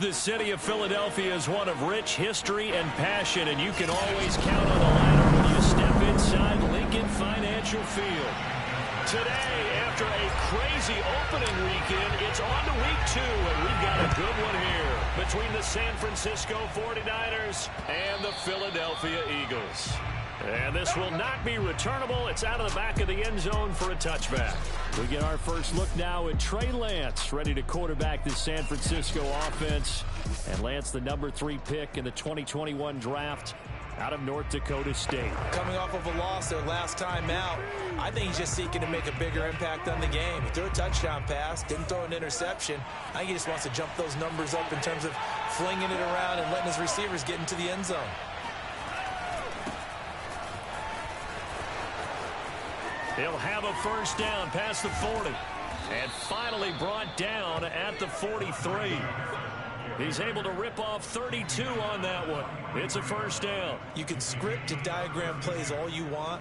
The city of Philadelphia is one of rich history and passion, and you can always count on the ladder when you step inside Lincoln Financial Field. Today, after a crazy opening weekend, it's on to week 2, and we've got a good one here between the San Francisco 49ers and the Philadelphia Eagles. And this will not be returnable. It's out of the back of the end zone for a touchback. We get our first look now at Trey Lance, ready to quarterback this San Francisco offense. And Lance, the number 3 pick in the 2021 draft out of North Dakota State. Coming off of a loss their last time out, I think he's just seeking to make a bigger impact on the game. He threw a touchdown pass, didn't throw an interception. I think he just wants to jump those numbers up in terms of flinging it around and letting his receivers get into the end zone. He'll have a first down past the 40. And finally brought down at the 43. He's able to rip off 32 on that one. It's a first down. You can script and diagram plays all you want,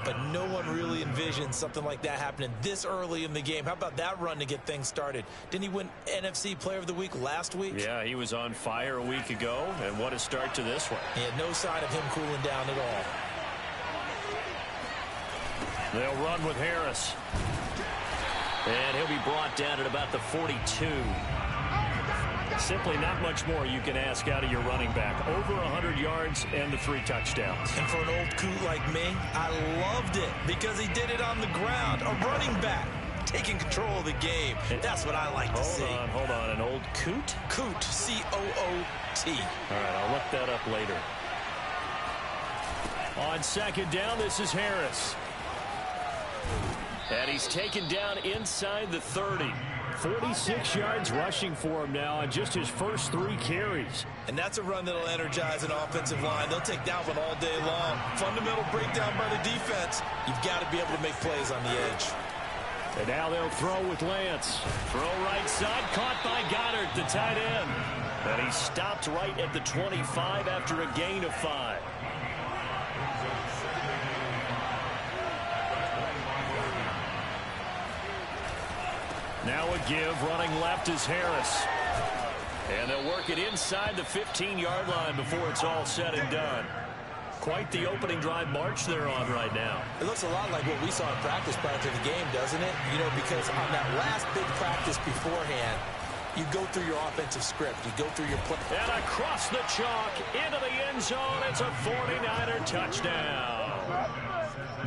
but no one really envisions something like that happening this early in the game. How about that run to get things started? Didn't he win NFC Player of the Week last week? Yeah, he was on fire a week ago, and what a start to this one. He had no sign of him cooling down at all. They'll run with Harris. And he'll be brought down at about the 42. Simply not much more you can ask out of your running back. Over 100 yards and the 3 touchdowns. And for an old coot like me, I loved it because he did it on the ground. A running back taking control of the game. That's what I like to see. Hold on. An old coot? Coot, C-O-O-T. All right, I'll look that up later. On second down, this is Harris. And he's taken down inside the 30. 46 yards rushing for him now on just his first 3 carries. And that's a run that'll energize an offensive line. They'll take that one all day long. Fundamental breakdown by the defense. You've got to be able to make plays on the edge. And now they'll throw with Lance. Throw right side, caught by Goddard, the tight end. And he stopped right at the 25 after a gain of 5. Now a give, running left is Harris. And they'll work it inside the 15-yard line before it's all said and done. Quite the opening drive march they're on right now. It looks a lot like what we saw in practice prior to the game, doesn't it? You know, because on that last big practice beforehand, you go through your offensive script. You go through your play. And across the chalk, into the end zone, it's a 49er touchdown.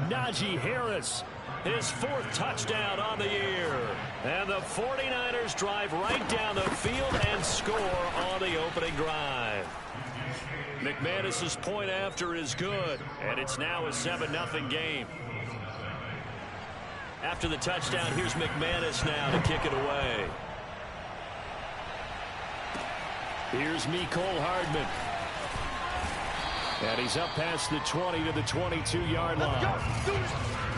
Najee Harris, his 4th touchdown on the year. And the 49ers drive right down the field and score on the opening drive. McManus's point after is good, and it's now a 7-0 game. After the touchdown, here's McManus now to kick it away. Here's Mecole Hardman. And he's up past the 20 to the 22-yard line.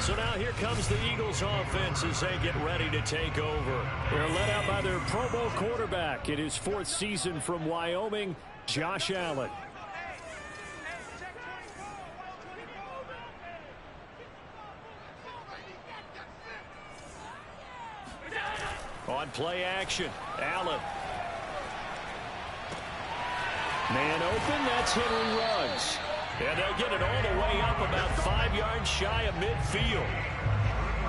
So now here comes the Eagles offense as they get ready to take over. They're led out by their Pro Bowl quarterback in his 4th season from Wyoming, Josh Allen. On play action, Allen. Man open, that's Henry Ruggs. And they'll get it all the way up about 5 yards shy of midfield.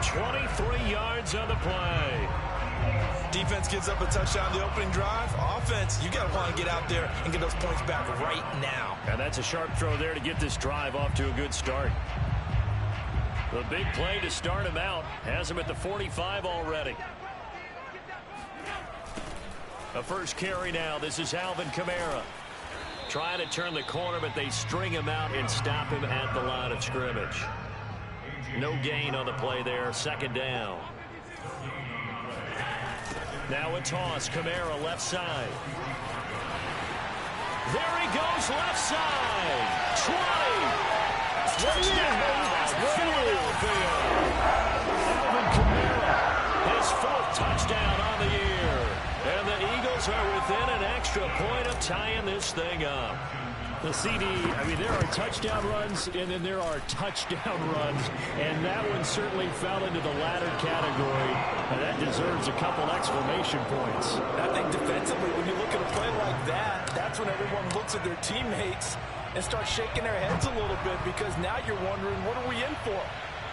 23 yards on the play. Defense gives up a touchdown the opening drive. Offense, you got to want to get out there and get those points back right now. And that's a sharp throw there to get this drive off to a good start. The big play to start him out has him at the 45 already. The first carry now. This is Alvin Kamara. Trying to turn the corner, but they string him out and stop him at the line of scrimmage. No gain on the play there. Second down. Now a toss. Kamara left side. There he goes left side. 20. Touchdown. Philadelphia. Alvin Kamara. His 4th touchdown on the year. And the Eagles are within an extra point of tying this thing up. The CD, I mean, there are touchdown runs, and then there are touchdown runs, and that one certainly fell into the latter category. And that deserves a couple exclamation points. I think defensively, when you look at a play like that, that's when everyone looks at their teammates and starts shaking their heads a little bit, because now you're wondering, what are we in for?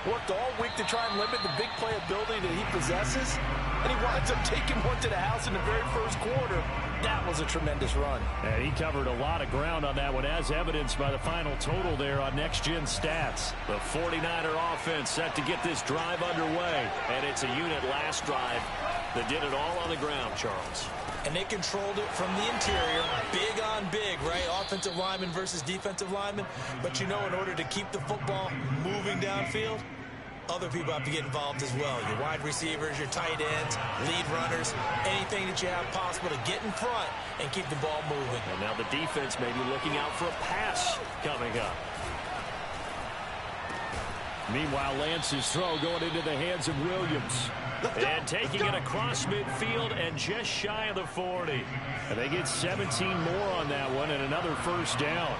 Worked all week to try and limit the big play ability that he possesses, and he winds up taking one to the house in the very first quarter. That was a tremendous run. And he covered a lot of ground on that one, as evidenced by the final total there on Next Gen Stats. The 49er offense set to get this drive underway. And it's a unit last drive that did it all on the ground, Charles. And they controlled it from the interior, big on big, right? Offensive lineman versus defensive lineman. But you know, in order to keep the football moving downfield, other people have to get involved as well. Your wide receivers, your tight ends, lead runners, anything that you have possible to get in front and keep the ball moving. And now the defense may be looking out for a pass coming up. Meanwhile, Lance's throw going into the hands of Williams. And taking it across midfield and just shy of the 40. And they get 17 more on that one and another first down.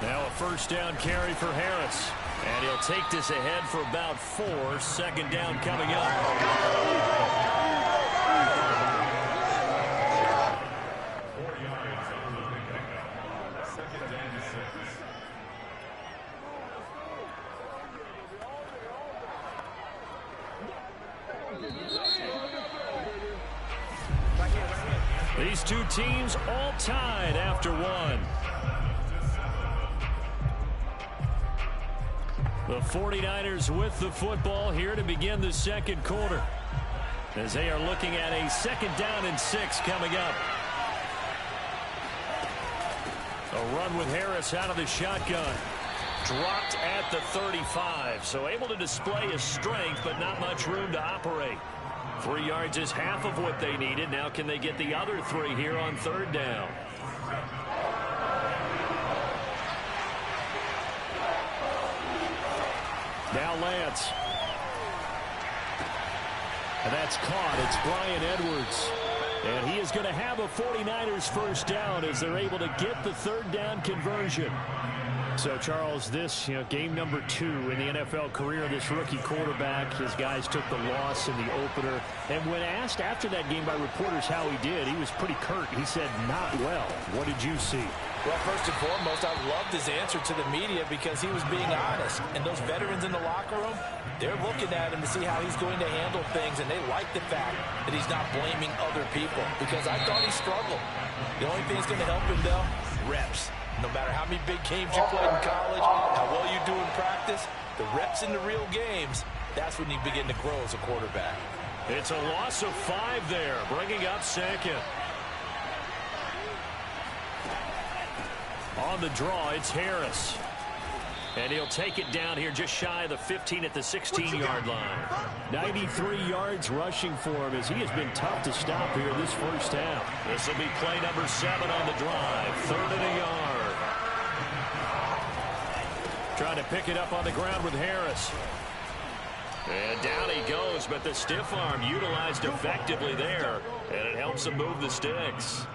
Now a first down carry for Harris. And he'll take this ahead for about 4. Second down coming up. These two teams all tied after one. The 49ers with the football here to begin the second quarter, as they are looking at a second down and 6 coming up. A run with Harris out of the shotgun. Dropped at the 35, so able to display his strength, but not much room to operate. 3 yards is half of what they needed. Now can they get the other 3 here on third down? Now Lance. And that's caught. It's Brian Edwards. And he is going to have a 49ers first down as they're able to get the third down conversion. So, Charles, this, game number 2 in the NFL career of this rookie quarterback. His guys took the loss in the opener. And when asked after that game by reporters how he did, he was pretty curt. He said, not well. What did you see? Well, first and foremost, I loved his answer to the media because he was being honest. And those veterans in the locker room, they're looking at him to see how he's going to handle things. And they like the fact that he's not blaming other people, because I thought he struggled. The only thing that's going to help him, though, reps. No matter how many big games you played in college, how well you do in practice, the reps in the real games, that's when you begin to grow as a quarterback. It's a loss of 5 there, bringing up second. On the draw, it's Harris. And he'll take it down here just shy of the 15 at the 16-yard line. 93 yards rushing for him, as he has been tough to stop here this first half. This will be play number 7 on the drive. 3rd and a yard. Trying to pick it up on the ground with Harris. And down he goes, but the stiff arm utilized effectively there, and it helps him move the sticks.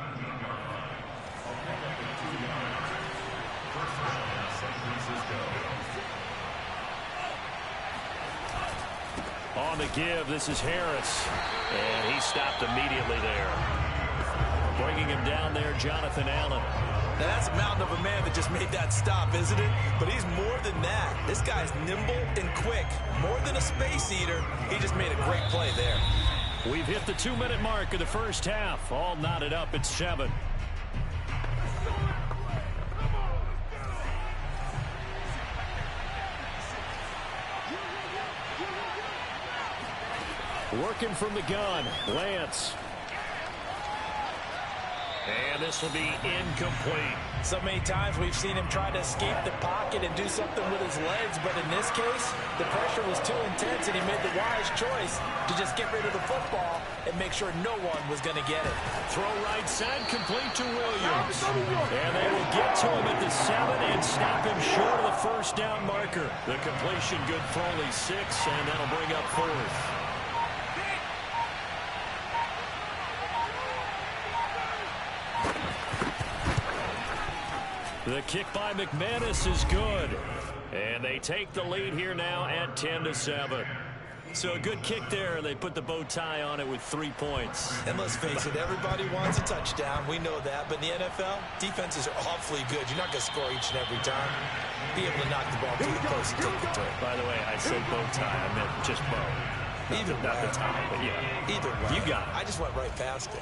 On the give, this is Harris. And he stopped immediately there. Bringing him down there, Jonathan Allen. Now, that's a mountain of a man that just made that stop, isn't it? But he's more than that. This guy's nimble and quick. More than a space eater, he just made a great play there. We've hit the 2-minute mark of the first half. All knotted up at 7. Working from the gun, Lance. And this will be incomplete. So many times we've seen him try to escape the pocket and do something with his legs, but in this case, the pressure was too intense, and he made the wise choice to just get rid of the football and make sure no one was going to get it. Throw right side, complete to Williams. And they will get to him at the 7 and stop him short of the first down marker. The completion good for only 6, and that'll bring up 4th. The kick by McManus is good. And they take the lead here now at 10-7. So a good kick there. They put the bow tie on it with 3 points. And let's face it, everybody wants a touchdown. We know that. But in the NFL, defenses are awfully good. You're not going to score each and every time. Be able to knock the ball to the post and take the turn. By the way, I said bow tie. I meant just bow. Either not the tie, but yeah. Either way. You got it. I just went right past it.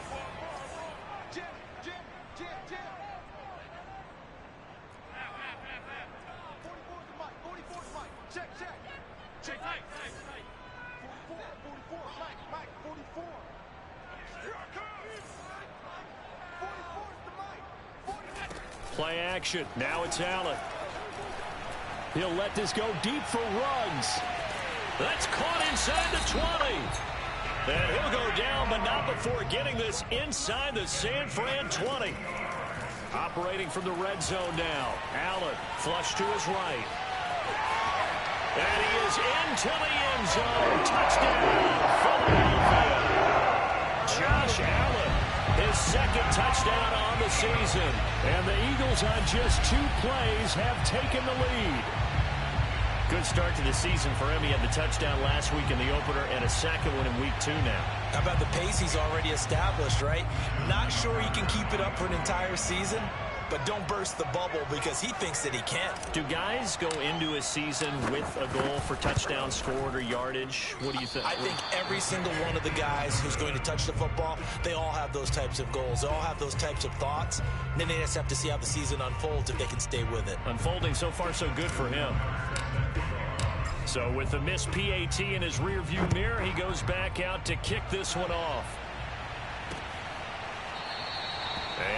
Play action. Now it's Allen. He'll let this go deep for Ruggs. That's caught inside the 20. And he'll go down, but not before getting this inside the San Fran 20. Operating from the red zone now. Allen flush to his right. And he is into the end zone. Touchdown, Philadelphia. Josh Allen, his second touchdown on the season. And the Eagles on just 2 plays have taken the lead. Good start to the season for him. He had the touchdown last week in the opener and a second one in week 2 now. How about the pace he's already established, right? Not sure he can keep it up for an entire season, but don't burst the bubble because he thinks that he can. Do guys go into a season with a goal for touchdown scored or yardage? What do you think? I think every single one of the guys who's going to touch the football, they all have those types of goals. They all have those types of thoughts. And then they just have to see how the season unfolds if they can stay with it. Unfolding so far so good for him. So with the missed PAT in his rearview mirror, he goes back out to kick this one off.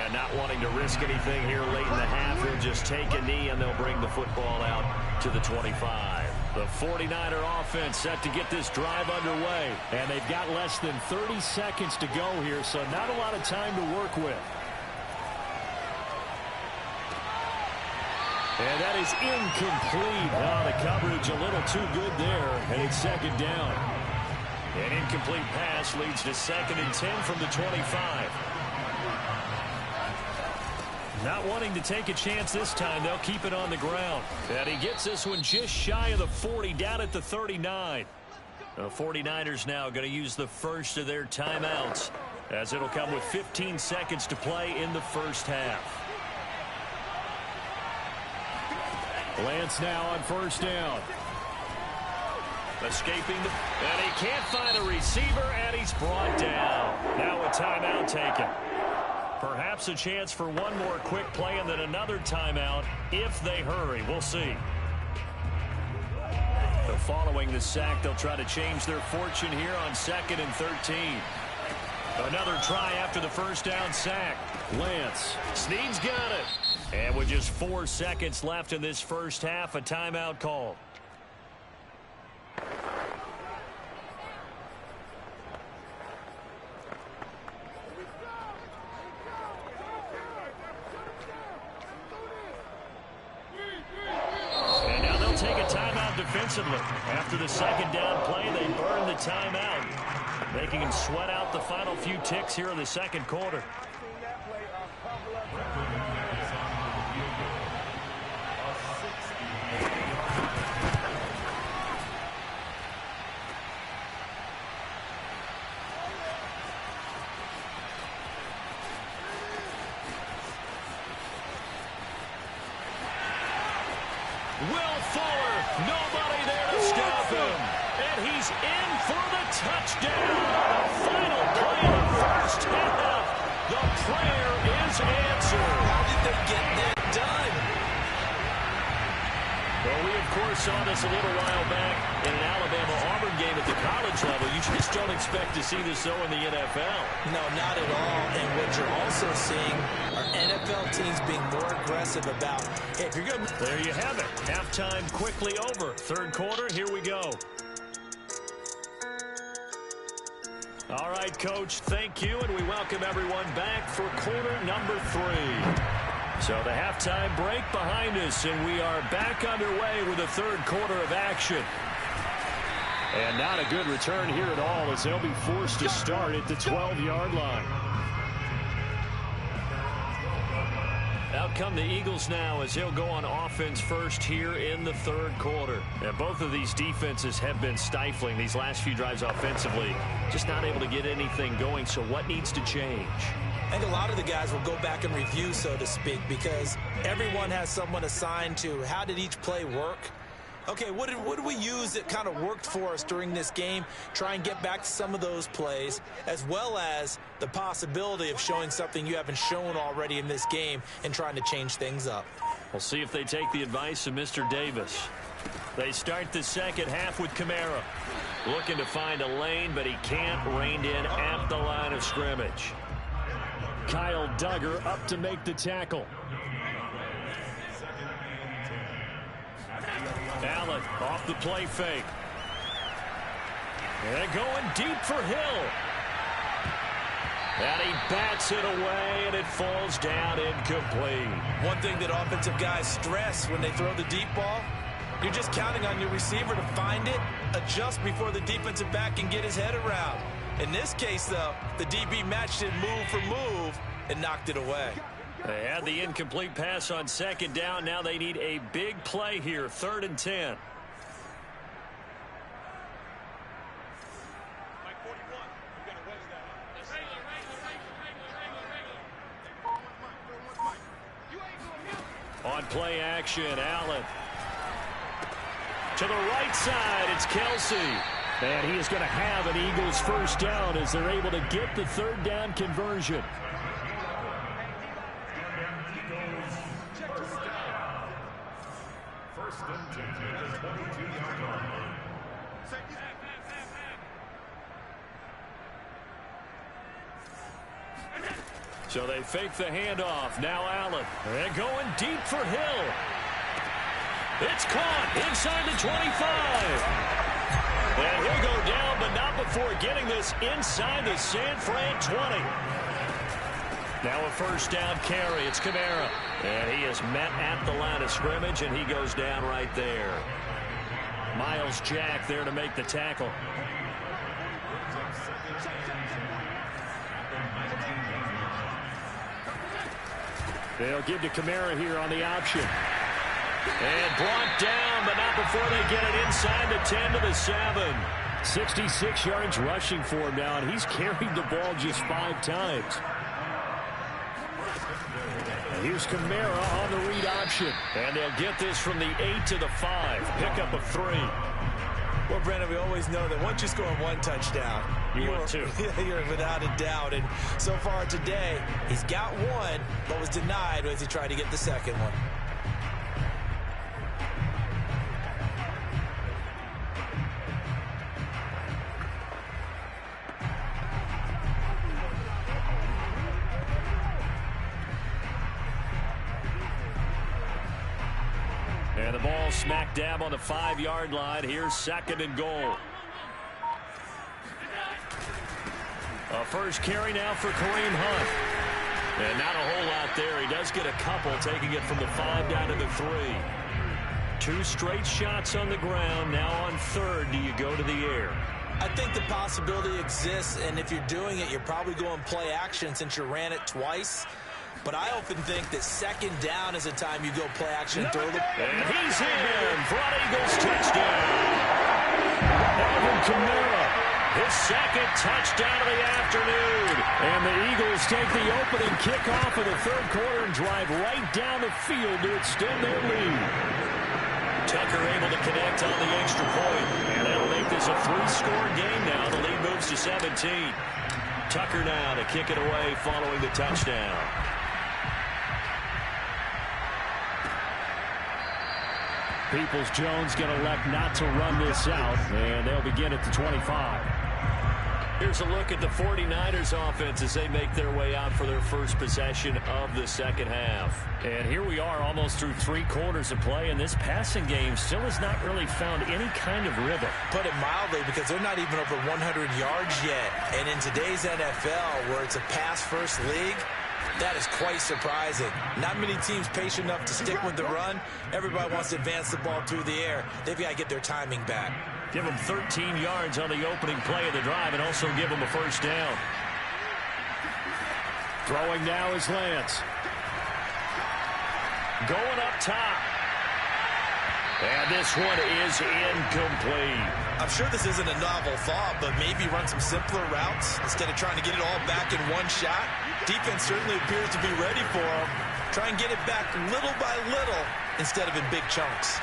And not wanting to risk anything here late in the half, he'll just take a knee and they'll bring the football out to the 25. The 49er offense set to get this drive underway. And they've got less than 30 seconds to go here, so not a lot of time to work with. And that is incomplete. Oh, the coverage a little too good there, and it's second down. An incomplete pass leads to 2nd and 10 from the 25. Not wanting to take a chance this time, they'll keep it on the ground. And he gets this one just shy of the 40, down at the 39. The 49ers now going to use the first of their timeouts, as it'll come with 15 seconds to play in the first half. Lance now on first down. Escaping, and he can't find a receiver, and he's brought down. Now a timeout taken. Perhaps a chance for one more quick play and then another timeout if they hurry. We'll see. So following the sack, they'll try to change their fortune here on 2nd and 13. Another try after the first down sack. Lance. Snead's got it. And with just 4 seconds left in this first half, a timeout called. And now they'll take a timeout defensively. After the second down play, they burn the timeout, making them sweat out the final few ticks here in the second quarter. Will Fuller, nobody there to stop him. And he's in for the touchdown. The final play of the first half. The prayer is answered. How did they get that done? Well, we, of course, saw this a little while back in an Alabama-Auburn game at the college level. You just don't expect to see this, though, in the NFL. No, not at all. And what you're also seeing are NFL teams being more aggressive about, hey, if you're going to... There you have it. Halftime quickly over. Third quarter, here we go. All right, Coach, thank you, and we welcome everyone back for quarter number 3. So the halftime break behind us, and we are back underway with the third quarter of action. And not a good return here at all, as they'll be forced to start at the 12-yard line. Out come the Eagles now as he'll go on offense first here in the third quarter. And both of these defenses have been stifling these last few drives offensively. Just not able to get anything going. So what needs to change? I think a lot of the guys will go back and review, so to speak, because everyone has someone assigned to how did each play work. Okay, what did we use that kind of worked for us during this game? Try and get back to some of those plays, as well as the possibility of showing something you haven't shown already in this game and trying to change things up. We'll see if they take the advice of Mr. Davis. They start the second half with Kamara. Looking to find a lane, but he can't. Reined in at the line of scrimmage. Kyle Duggar up to make the tackle. Allen off the play fake. And going deep for Hill. And he bats it away, and it falls down incomplete. One thing that offensive guys stress when they throw the deep ball, you're just counting on your receiver to find it, adjust before the defensive back can get his head around. In this case, though, the DB matched it move for move and knocked it away. They had the incomplete pass on second down. Now they need a big play here, 3rd and 10. On play action, Allen. To the right side, it's Kelsey. And he is going to have an Eagles first down as they're able to get the 3rd down conversion. So they fake the handoff. Now Allen. And going deep for Hill. It's caught inside the 25. And he'll go down, but not before getting this inside the San Fran 20. Now a first down carry. It's Kamara. And he is met at the line of scrimmage, and he goes down right there. Miles Jack there to make the tackle. They'll give to Kamara here on the option. And brought down, but not before they get it inside the 10 to the 7. 66 yards rushing for him now, and he's carried the ball just 5 times. And here's Kamara on the read option. And they'll get this from the 8 to the 5. Pickup of 3. Well, Brandon, we always know that once you score 1 touchdown, you're without a doubt. And so far today, he's got 1, but was denied as he tried to get the second one. And the ball smack dab on the 5-yard line. Here's 2nd and goal. A first carry now for Kareem Hunt. And not a whole lot there. He does get a couple, taking it from the 5 down to the 3. 2 straight shots on the ground. Now on 3rd, do you go to the air? I think the possibility exists, and if you're doing it, you're probably going play action since you ran it twice. But I often think that 2nd down is a time you go play action and throw the... And he's in for an Eagles touchdown. Alvin Kamara, his 2nd touchdown of the afternoon. And the Eagles take the opening kickoff of the 3rd quarter and drive right down the field to extend their lead. Tucker able to connect on the extra point. And that'll make this a 3-score game now. The lead moves to 17. Tucker now to kick it away following the touchdown. Peoples-Jones going to elect not to run this out, and they'll begin at the 25. Here's a look at the 49ers offense as they make their way out for their first possession of the second half. And here we are almost through 3 quarters of play, and this passing game still has not really found any kind of rhythm. Put it mildly, because they're not even over 100 yards yet. And in today's NFL, where it's a pass-first league, that is quite surprising. Not many teams patient enough to stick with the run. Everybody wants to advance the ball through the air. They've got to get their timing back. Give them 13 yards on the opening play of the drive and also give them a first down. Throwing now is Lance. Going up top. And this one is incomplete. I'm sure this isn't a novel thought, but maybe run some simpler routes instead of trying to get it all back in one shot. Defense certainly appears to be ready for him. Try and get it back little by little instead of in big chunks.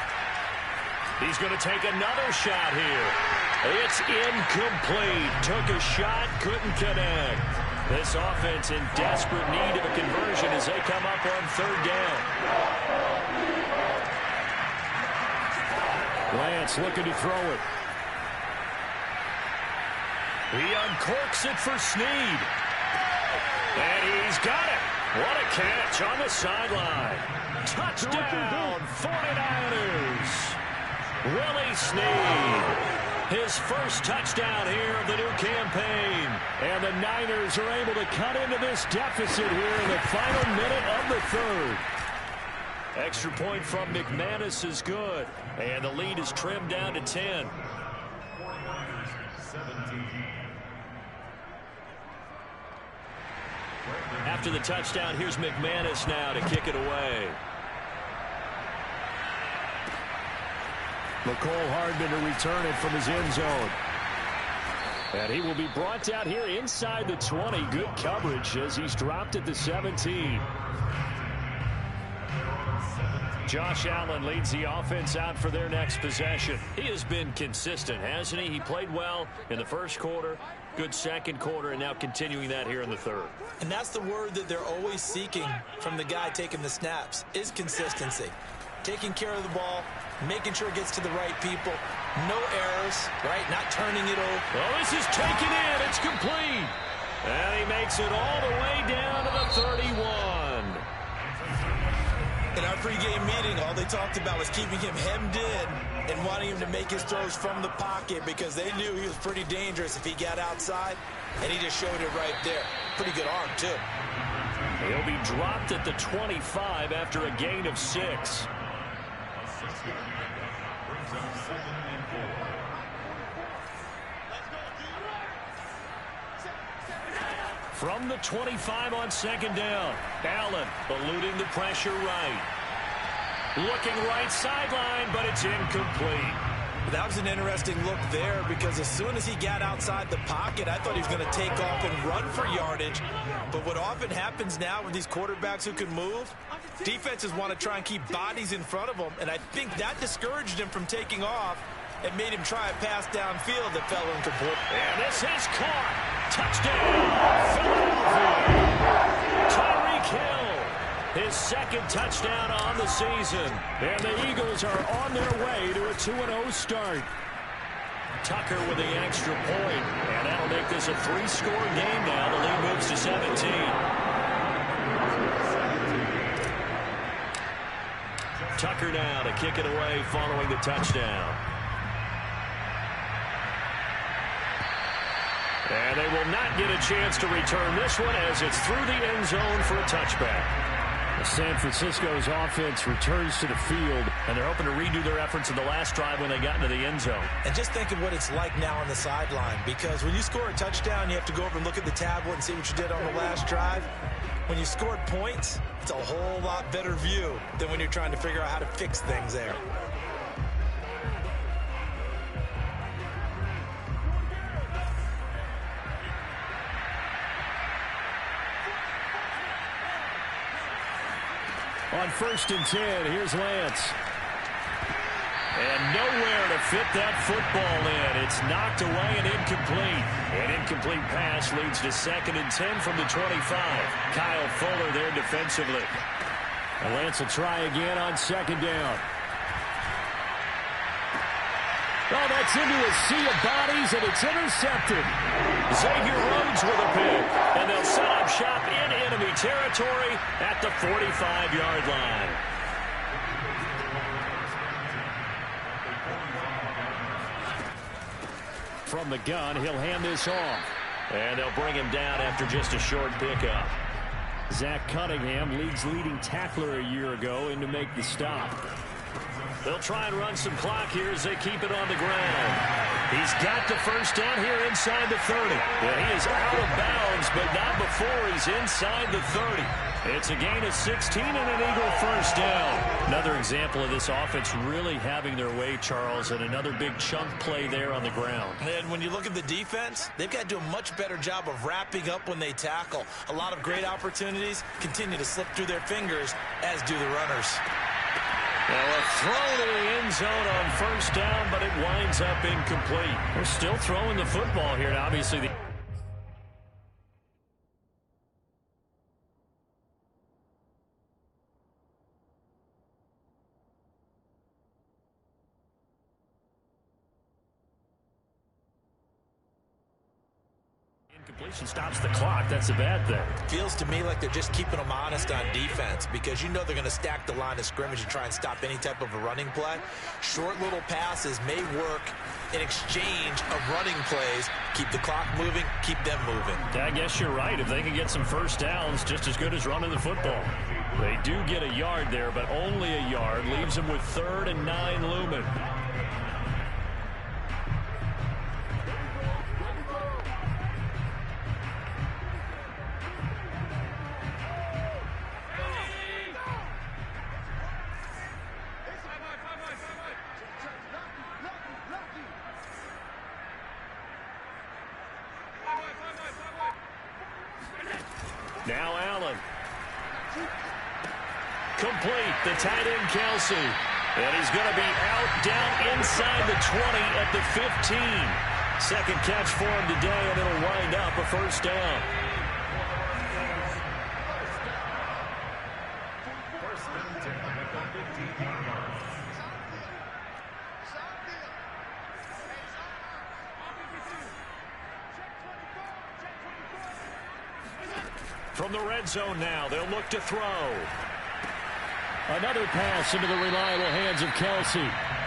He's going to take another shot here. It's incomplete. Took a shot, couldn't connect. This offense in desperate need of a conversion as they come up on third down. Lance looking to throw it. He uncorks it for Snead. And he's got it. What a catch on the sideline. Touchdown, 49ers. Willie Snead. His first touchdown here of the new campaign. And the Niners are able to cut into this deficit here in the final minute of the third. Extra point from McManus is good. And the lead is trimmed down to 10. After the touchdown, here's McManus now to kick it away. McCole Hardman to return it from his end zone. And he will be brought down here inside the 20. Good coverage as he's dropped at the 17. Josh Allen leads the offense out for their next possession. He has been consistent, hasn't he? He played well in the first quarter, good second quarter, and now continuing that here in the third. And that's the word that they're always seeking from the guy taking the snaps, is consistency. Taking care of the ball, making sure it gets to the right people. No errors, right? Not turning it over. Well, this is taken in. It's complete. And he makes it all the way down to the 31. In our pregame meeting, all they talked about was keeping him hemmed in and wanting him to make his throws from the pocket because they knew he was pretty dangerous if he got outside, and he just showed it right there. Pretty good arm, too. He'll be dropped at the 25 after a gain of 6. From the 25 on second down. Allen eluding the pressure right. Looking right sideline, but it's incomplete. That was an interesting look there because as soon as he got outside the pocket, I thought he was going to take off and run for yardage. But what often happens now with these quarterbacks who can move, defenses want to try and keep bodies in front of them, and I think that discouraged him from taking off and made him try a pass downfield that fell incomplete. And this is caught. Touchdown, Philadelphia. Tyreek Hill, his second touchdown on the season. And the Eagles are on their way to a 2-0 start. Tucker with the extra point, and that'll make this a 3-score game now. The lead moves to 17. Tucker now to kick it away following the touchdown. And they will not get a chance to return this one as it's through the end zone for a touchback. San Francisco's offense returns to the field, and they're hoping to redo their efforts in the last drive when they got into the end zone. And just think of what it's like now on the sideline, because when you score a touchdown, you have to go over and look at the tablet and see what you did on the last drive. When you scored points, it's a whole lot better view than when you're trying to figure out how to fix things there. On 1st and 10, here's Lance. And nowhere to fit that football in. It's knocked away and incomplete. An incomplete pass leads to 2nd and 10 from the 25. Kyle Fuller there defensively. And Lance will try again on 2nd down. Oh, that's into a sea of bodies, and it's intercepted. Xavier Rhodes with a pick, and they'll set up shop in enemy territory at the 45-yard line. From the gun, he'll hand this off. And they'll bring him down after just a short pickup. Zach Cunningham leads leading tackler a year ago in to make the stop. They'll try and run some clock here as they keep it on the ground. He's got the first down here inside the 30. Yeah, he is out of bounds, but not before he's inside the 30. It's a gain of 16 and an Eagle first down. Another example of this offense really having their way, Charles, and another big chunk play there on the ground. And when you look at the defense, they've got to do a much better job of wrapping up when they tackle. A lot of great opportunities continue to slip through their fingers, as do the runners. Well, a throw to the end zone on first down, but it winds up incomplete. They're still throwing the football here, and obviously the incompletion stops the clock. That's a bad thing. Feels to me like they're just keeping them honest on defense, because you know they're going to stack the line of scrimmage and try and stop any type of a running play. Short little passes may work in exchange of running plays. Keep the clock moving, keep them moving. I guess you're right. If they can get some first downs, just as good as running the football. They do get a yard there, but only a yard. Leaves them with 3rd and 9 looming. Now Allen. Complete. The tight end, Kelsey. And he's going to be out down inside the 20 at the 15. Second catch for him today, and it'll wind up a first down. From the red zone now, they'll look to throw. Another pass into the reliable hands of Kelsey.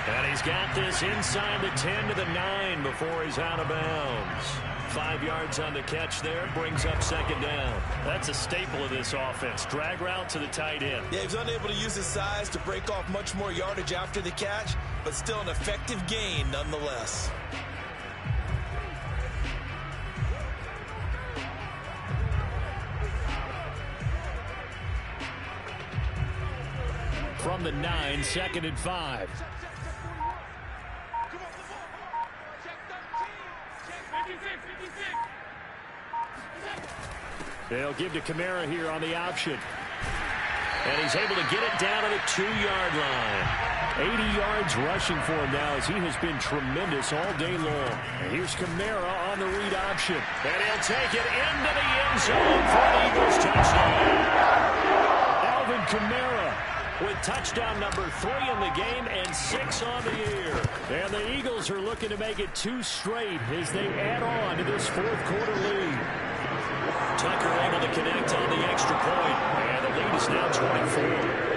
And he's got this inside the 10 to the 9 before he's out of bounds. 5 yards on the catch there, brings up second down. That's a staple of this offense. Drag route to the tight end. Yeah, he's unable to use his size to break off much more yardage after the catch, but still an effective gain nonetheless. From the 9, 2nd and 5. They'll give to Kamara here on the option. And he's able to get it down to the 2-yard line. 80 yards rushing for him now, as he has been tremendous all day long. And here's Kamara on the read option. And he'll take it into the end zone for an Eagles touchdown. Alvin Kamara with touchdown number 3 in the game and 6 on the year. And the Eagles are looking to make it 2 straight as they add on to this 4th quarter lead. Tucker able to connect on the extra point, and the lead is now 24.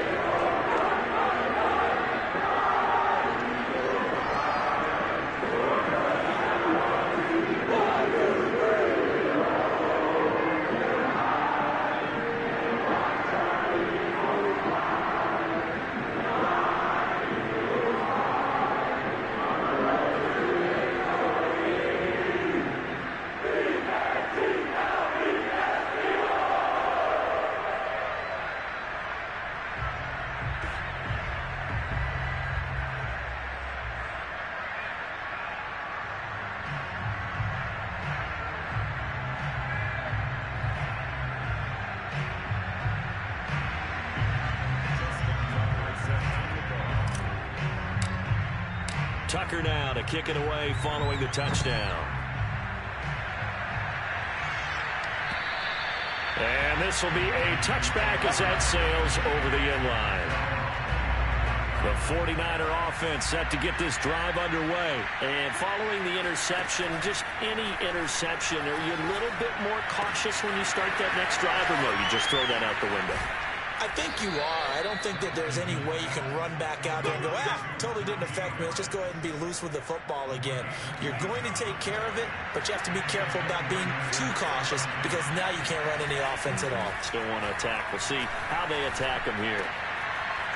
Tucker now to kick it away following the touchdown. And this will be a touchback as that sails over the end line. The 49er offense set to get this drive underway. And following the interception, just any interception, are you a little bit more cautious when you start that next drive, or no, you just throw that out the window? I think you are. I don't think that there's any way you can run back out there and go, totally didn't affect me. Let's just go ahead and be loose with the football again. You're going to take care of it, but you have to be careful about being too cautious, because now you can't run any offense at all. Still want to attack. We'll see how they attack them here.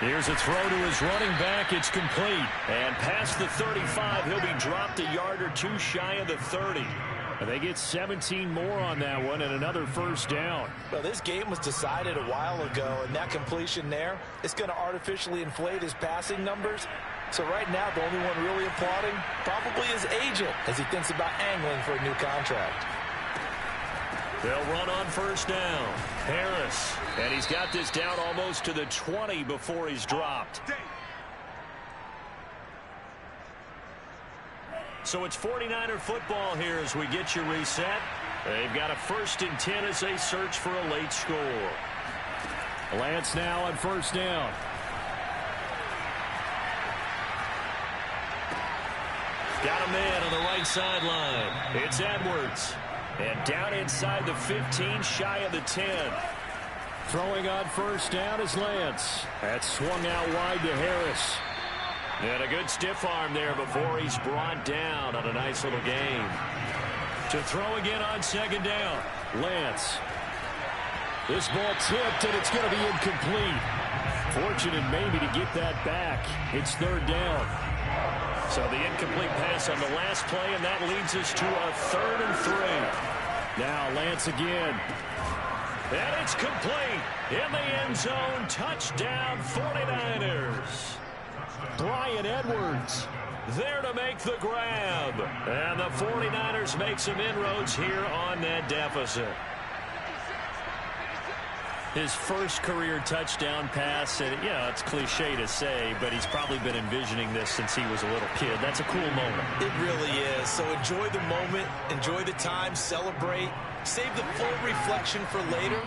Here's a throw to his running back. It's complete. And past the 35, he'll be dropped a yard or two shy of the 30. And they get 17 more on that one and another first down. Well, this game was decided a while ago, and that completion there is going to artificially inflate his passing numbers. So right now, the only one really applauding probably his agent as he thinks about angling for a new contract. They'll run on first down. Harris. And he's got this down almost to the 20 before he's dropped. So it's 49er football here as we get you reset. They've got a 1st and 10 as they search for a late score. Lance now on first down. Got a man on the right sideline. It's Edwards. And down inside the 15, shy of the 10. Throwing on first down is Lance. That's swung out wide to Harris. And a good stiff arm there before he's brought down on a nice little gain. To throw again on second down, Lance. This ball tipped, and it's going to be incomplete. Fortunate maybe to get that back. It's third down. So the incomplete pass on the last play, and that leads us to a 3rd and 3. Now Lance again. And it's complete. In the end zone, touchdown 49ers. Bryan Edwards there to make the grab. And the 49ers make some inroads here on that deficit. His first career touchdown pass, and yeah, it's cliche to say, but he's probably been envisioning this since he was a little kid. That's a cool moment. It really is. So enjoy the moment, enjoy the time, celebrate, save the full reflection for later,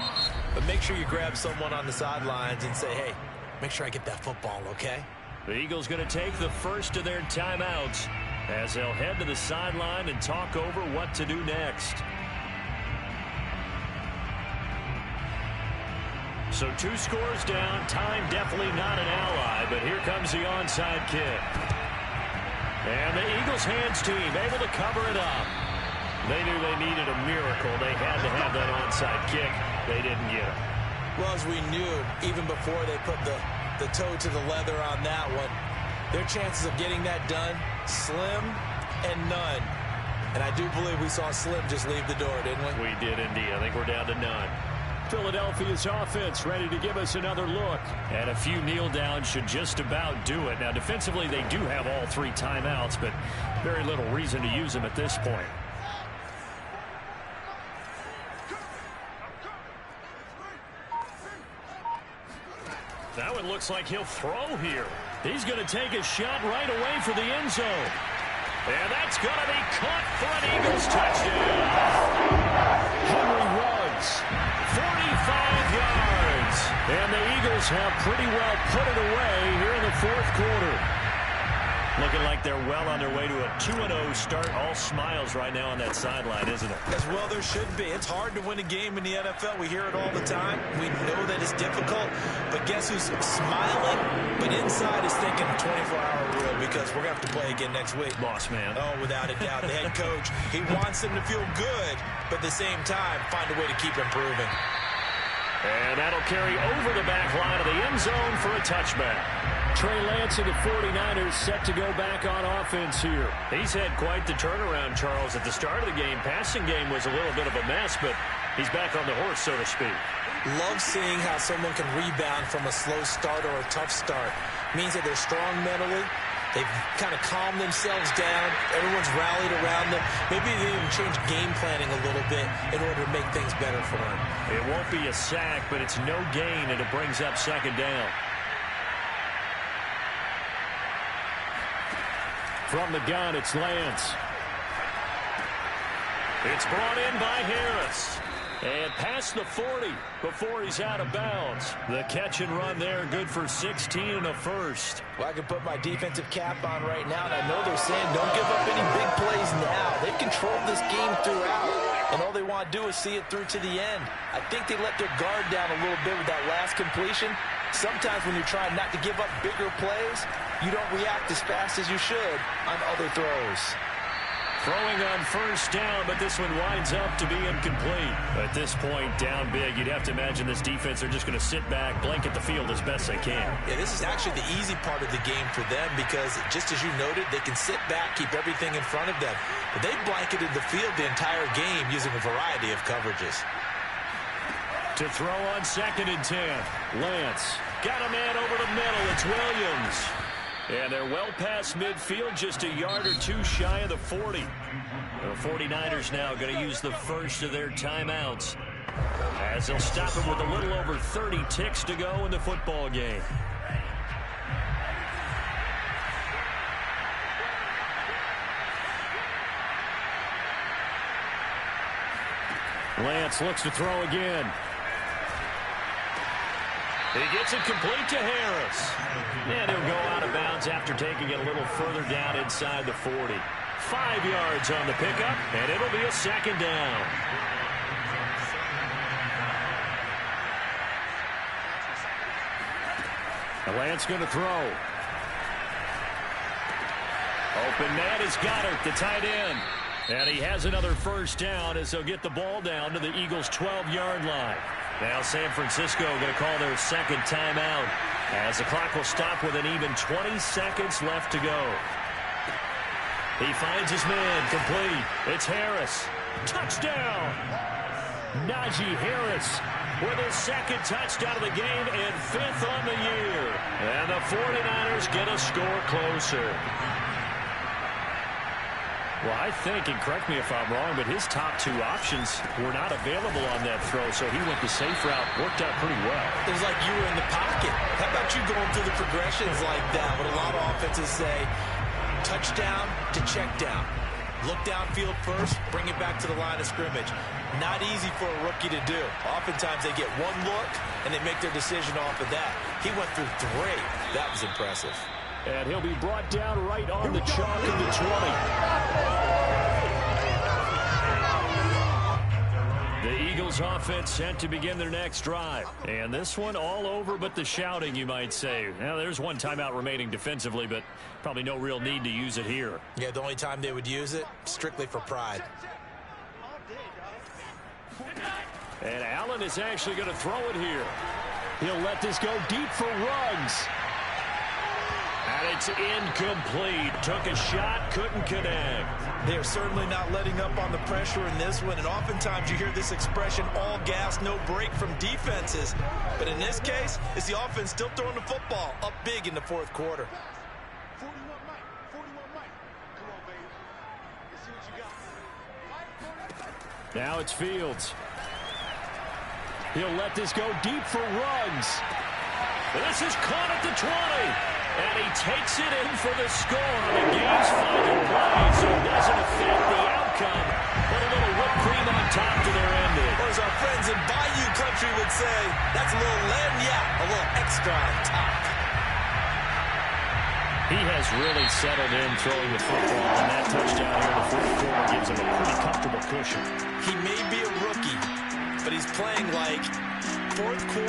but make sure you grab someone on the sidelines and say, hey, make sure I get that football, okay? The Eagles going to take the first of their timeouts as they'll head to the sideline and talk over what to do next. So 2 scores down. Time definitely not an ally, but here comes the onside kick. And the Eagles hands team able to cover it up. They knew they needed a miracle. They had to have that onside kick. They didn't get it. Well, as we knew, even before they put the toe to the leather on that one, their chances of getting that done, slim and none. And I do believe we saw Slim just leave the door, didn't we? We did indeed. I think we're down to none. Philadelphia's offense ready to give us another look. And a few kneel downs should just about do it. Now, defensively, they do have all 3 timeouts, but very little reason to use them at this point. That one looks like he'll throw here. He's going to take a shot right away for the end zone. And that's going to be caught for an Eagles touchdown. Henry Ruggs, 45 yards. And the Eagles have pretty well put it away here in the 4th quarter. Looking like they're well on their way to a 2-0 start. All smiles right now on that sideline, isn't it? As well there should be. It's hard to win a game in the NFL. We hear it all the time. We know that it's difficult. But guess who's smiling? But inside is thinking 24-hour rule because we're going to have to play again next week. Boss man. Oh, without a doubt. The head coach, he wants them to feel good, but at the same time, find a way to keep improving. And that'll carry over the back line of the end zone for a touchback. Trey Lance and the 49ers set to go back on offense here. He's had quite the turnaround, Charles. At the start of the game, passing game was a little bit of a mess, but he's back on the horse, so to speak. Love seeing how someone can rebound from a slow start or a tough start. Means that they're strong mentally. They've kind of calmed themselves down. Everyone's rallied around them. Maybe they even change game planning a little bit in order to make things better for them. It won't be a sack, but it's no gain, and it brings up second down. From the gun, it's Lance. It's brought in by Harris. And past the 40 before he's out of bounds. The catch and run there, good for 16 and a first. Well, I can put my defensive cap on right now, and I know they're saying don't give up any big plays now. They've controlled this game throughout, and all they want to do is see it through to the end. I think they let their guard down a little bit with that last completion. Sometimes when you're trying not to give up bigger plays, you don't react as fast as you should on other throws. Throwing on first down, but this one winds up to be incomplete. At this point, down big, you'd have to imagine this defense are just going to sit back, blanket the field as best they can. Yeah, this is actually the easy part of the game for them because, just as you noted, they can sit back, keep everything in front of them. But they've blanketed the field the entire game using a variety of coverages. To throw on 2nd and 10. Lance got a man over the middle. It's Williams. And they're well past midfield, just a yard or two shy of the 40. The 49ers now going to use the first of their timeouts as they'll stop it with a little over 30 ticks to go in the football game. Lance looks to throw again. He gets it complete to Harris. And he'll go out of bounds after taking it a little further down inside the 40. 5 yards on the pickup, and it'll be a 2nd down. Lance going to throw. Open man is Goddard, the tight end. And he has another first down as they'll get the ball down to the Eagles' 12-yard line. Now San Francisco going to call their 2nd timeout as the clock will stop with an even 20 seconds left to go. He finds his man complete. It's Harris. Touchdown! Najee Harris with his 2nd touchdown of the game and 5th on the year. And the 49ers get a score closer. Well, I think, and correct me if I'm wrong, but his top 2 options were not available on that throw, so he went the safe route, worked out pretty well. It was like you were in the pocket. How about you going through the progressions like that? What a lot of offenses say, touchdown to check down. Look downfield first, bring it back to the line of scrimmage. Not easy for a rookie to do. Oftentimes they get one look, and they make their decision off of that. He went through 3. That was impressive. And he'll be brought down right on the chalk of the 20. The Eagles offense set to begin their next drive. And this one all over but the shouting, you might say. Now, there's one timeout remaining defensively, but probably no real need to use it here. Yeah, the only time they would use it, strictly for pride. And Allen is actually going to throw it here. He'll let this go deep for Ruggs. And it's incomplete. Took a shot, couldn't connect. They are certainly not letting up on the pressure in this one, and oftentimes you hear this expression, all gas, no break from defenses. But in this case, it's the offense still throwing the football up big in the 4th quarter. 41 Mike. Come on, baby. Let's see what you got. Now it's Fields. He'll let this go deep for Ruggs. This is caught at the 20. And he takes it in for the score. The game's final play, so it doesn't affect the outcome. But a little whipped cream on top to their ending. Or as our friends in Bayou Country would say, that's a little lagniappe, a little extra on top. He has really settled in throwing the football, and that touchdown here in the 4th quarter gives him a pretty comfortable cushion. He may be a rookie, but he's playing like 4th quarter.